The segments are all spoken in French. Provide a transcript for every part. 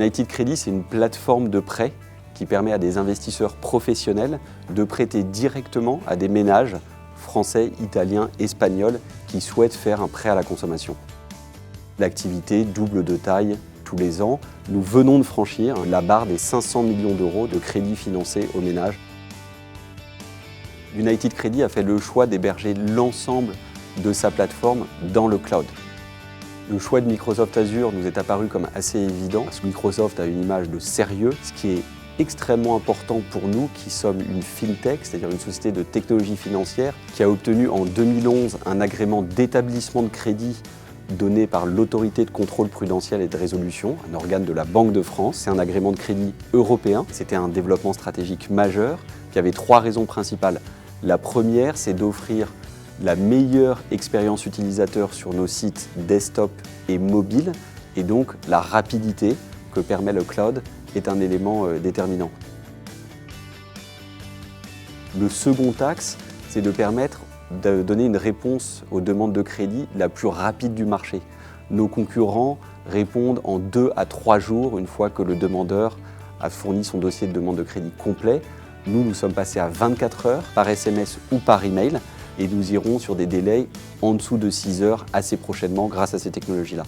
United Credit, c'est une plateforme de prêt qui permet à des investisseurs professionnels de prêter directement à des ménages français, italiens, espagnols qui souhaitent faire un prêt à la consommation. L'activité double de taille tous les ans. Nous venons de franchir la barre des 500 millions d'euros de crédits financés aux ménages. United Credit a fait le choix d'héberger l'ensemble de sa plateforme dans le cloud. Le choix de Microsoft Azure nous est apparu comme assez évident parce que Microsoft a une image de sérieux, ce qui est extrêmement important pour nous qui sommes une fintech, c'est-à-dire une société de technologie financière qui a obtenu en 2011 un agrément d'établissement de crédit donné par l'autorité de contrôle prudentiel et de résolution, un organe de la Banque de France. C'est un agrément de crédit européen. C'était un développement stratégique majeur qui avait 3 raisons principales. La première, c'est d'offrir la meilleure expérience utilisateur sur nos sites desktop et mobile, et donc la rapidité que permet le cloud est un élément déterminant. Le second axe, c'est de permettre de donner une réponse aux demandes de crédit la plus rapide du marché. Nos concurrents répondent en 2 à 3 jours une fois que le demandeur a fourni son dossier de demande de crédit complet. Nous sommes passés à 24 heures par SMS ou par email et nous irons sur des délais en dessous de 6 heures assez prochainement grâce à ces technologies-là.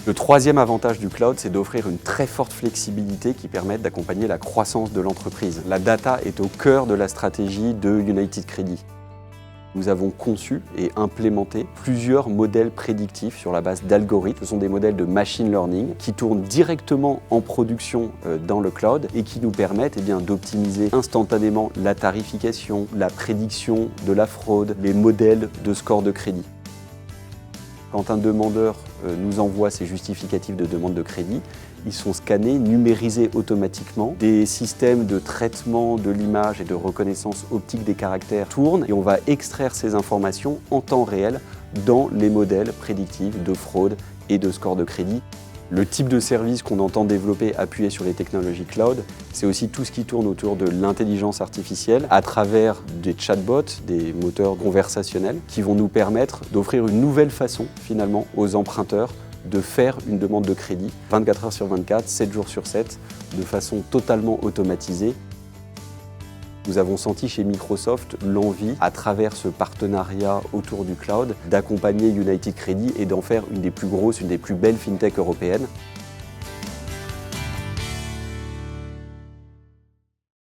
Le troisième avantage du cloud, c'est d'offrir une très forte flexibilité qui permet d'accompagner la croissance de l'entreprise. La data est au cœur de la stratégie de United Credit. Nous avons conçu et implémenté plusieurs modèles prédictifs sur la base d'algorithmes. Ce sont des modèles de machine learning qui tournent directement en production dans le cloud et qui nous permettent d'optimiser instantanément la tarification, la prédiction de la fraude, les modèles de score de crédit. Quand un demandeur nous envoie ses justificatifs de demande de crédit, ils sont scannés, numérisés automatiquement. Des systèmes de traitement de l'image et de reconnaissance optique des caractères tournent et on va extraire ces informations en temps réel dans les modèles prédictifs de fraude et de score de crédit. Le type de service qu'on entend développer appuyé sur les technologies cloud, c'est aussi tout ce qui tourne autour de l'intelligence artificielle à travers des chatbots, des moteurs conversationnels qui vont nous permettre d'offrir une nouvelle façon finalement aux emprunteurs de faire une demande de crédit 24 heures sur 24, 7 jours sur 7, de façon totalement automatisée. Nous avons senti chez Microsoft l'envie, à travers ce partenariat autour du cloud, d'accompagner United Credit et d'en faire une des plus grosses, une des plus belles fintech européennes.